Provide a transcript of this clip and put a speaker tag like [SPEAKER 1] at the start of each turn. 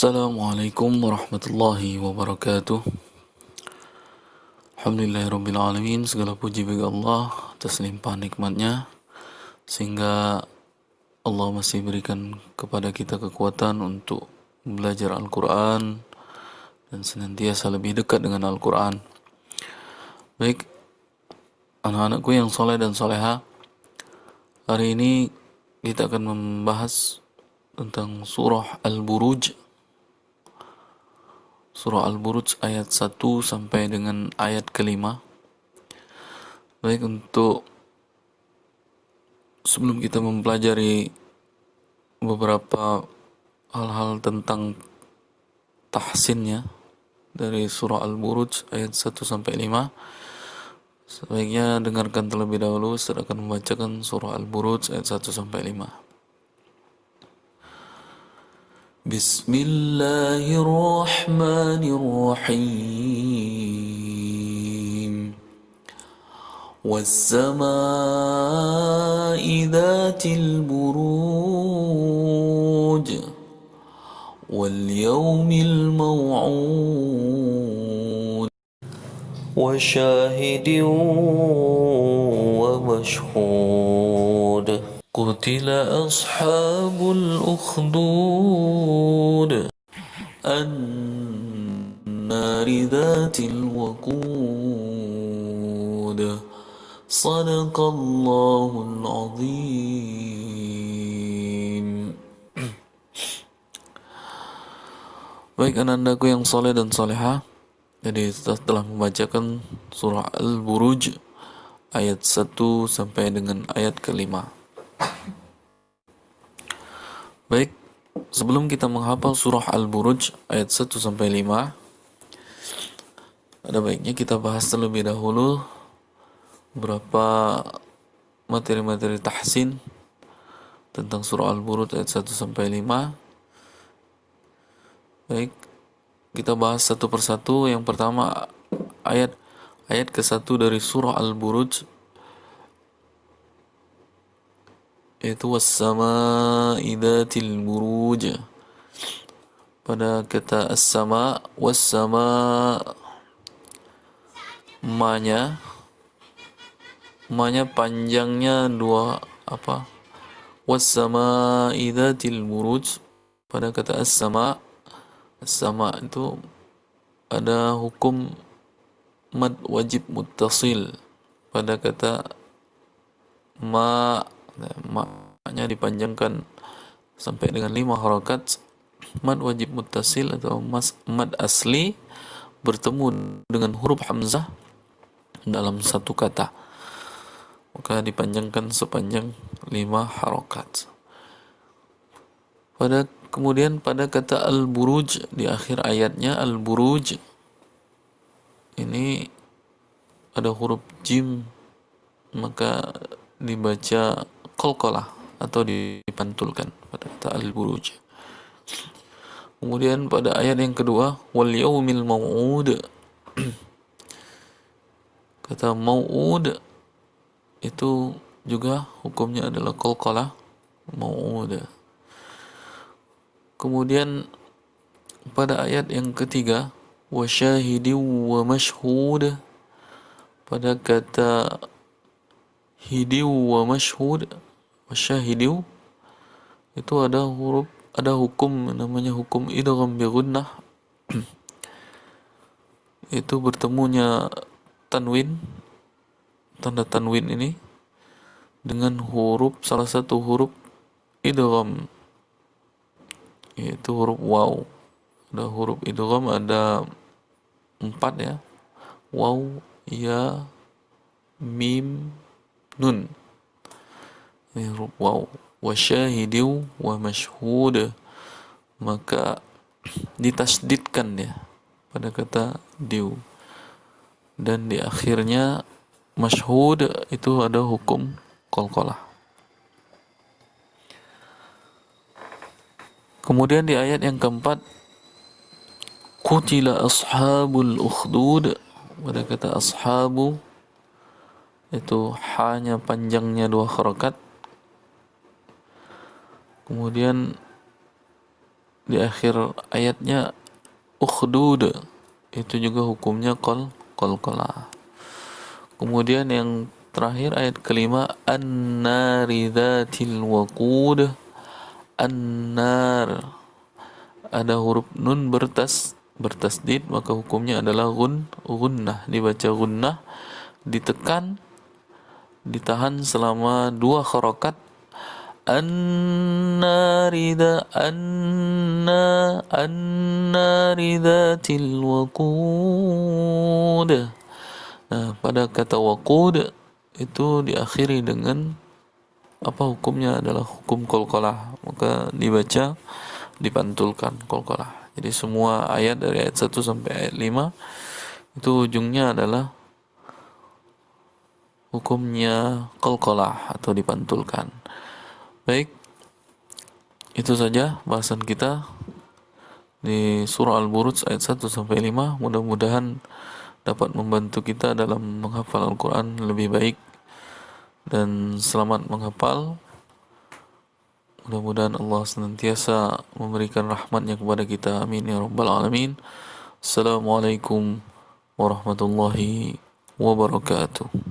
[SPEAKER 1] Assalamualaikum warahmatullahi wabarakatuh. Alhamdulillahirrabbilalamin. Segala puji bagi Allah atas limpahan nikmatnya, sehingga Allah masih berikan kepada kita kekuatan untuk belajar Al-Quran dan senantiasa lebih dekat dengan Al-Quran. Baik, anak-anakku yang soleh dan soleha, hari ini kita akan membahas tentang surah Al-Buruj. Surah Al-Buruj ayat 1 sampai dengan ayat kelima. Baik, untuk sebelum kita mempelajari beberapa hal-hal tentang tahsinnya dari surah Al-Buruj ayat 1 sampai 5, sebaiknya dengarkan terlebih dahulu. Saya akan membacakan surah Al-Buruj ayat 1 sampai 5. Bismillahirrahmanirrahim. والسماء ذات البروج واليوم الموعود وشاهد ومشهود قتل أصحاب الأخدود النار ذات الوقود صدق الله العظيم. Baik anak-anakku yang soleh dan soleha, jadi setelah membacakan surah Al-Buruj ayat 1 sampai dengan ayat kelima. Baik, sebelum kita menghafal surah Al-Buruj ayat 1 sampai 5, ada baiknya kita bahas terlebih dahulu beberapa materi-materi tahsin tentang surah Al-Buruj ayat 1 sampai 5. Baik, kita bahas satu persatu. Yang pertama, ayat ke-1 dari surah Al-Buruj, yaitu was-sama'i dzatil buruj. Pada kata as-sama, was-sama, manya panjangnya dua was-sama'i dzatil buruj. Pada kata as-sama itu ada hukum mad wajib muttasil. Pada kata ma-nya dipanjangkan sampai dengan 5 harakat, mad wajib muttasil atau mad asli bertemu dengan huruf hamzah dalam satu kata, maka dipanjangkan sepanjang 5 harakat. Kemudian pada kata Al-Buruj, di akhir ayatnya Al-Buruj ini ada huruf jim, maka dibaca qalqalah atau dipantulkan pada kata Al-Buruj. Kemudian pada ayat yang kedua, wal yaumil mau'ud, kata mau'ud itu juga hukumnya adalah qalqalah, mau'ud. Kemudian pada ayat yang ketiga, wa syahidin wa mashhud, pada kata hidiu wa mashhud, wa syahidiu itu ada hukum namanya hukum idgham bi gunnah. Itu bertemunya tanwin, tanda tanwin ini dengan salah satu huruf idgham, yaitu huruf waw. Ada huruf idgham ada 4 ya, waw, ya, mim, nun. Ini huruf waw. Wa syahidiu wa mashhud, maka ditasdidkan ya pada kata diu, dan di akhirnya mashhud itu ada hukum qalqalah. Kemudian di ayat yang keempat, qutila ashabul ukhdud, pada kata ashabu itu hanya panjangnya 2 harakat. Kemudian di akhir ayatnya ukhdud, itu juga hukumnya qalqalah. Kemudian yang terakhir ayat kelima an-nari dzatil waqud. An-nar, ada huruf nun bertasdid, maka hukumnya adalah gunnah, dibaca gunnah, ditekan, ditahan selama 2 harokat. An-narida an-narida waqud. Nah, pada kata waqud itu diakhiri dengan apa, hukumnya adalah hukum qalqalah, maka dibaca dipantulkan qalqalah. Jadi semua ayat dari ayat 1 sampai ayat 5 itu ujungnya adalah hukumnya qalqalah atau dipantulkan. Baik, itu saja bahasan kita di surah Al-Buruj ayat 1 sampai 5. Mudah-mudahan dapat membantu kita dalam menghafal Al-Quran lebih baik dan selamat menghafal. Mudah-mudahan Allah senantiasa memberikan rahmatnya kepada kita. Amin ya rabbal alamin. Assalamualaikum warahmatullahi wabarakatuh.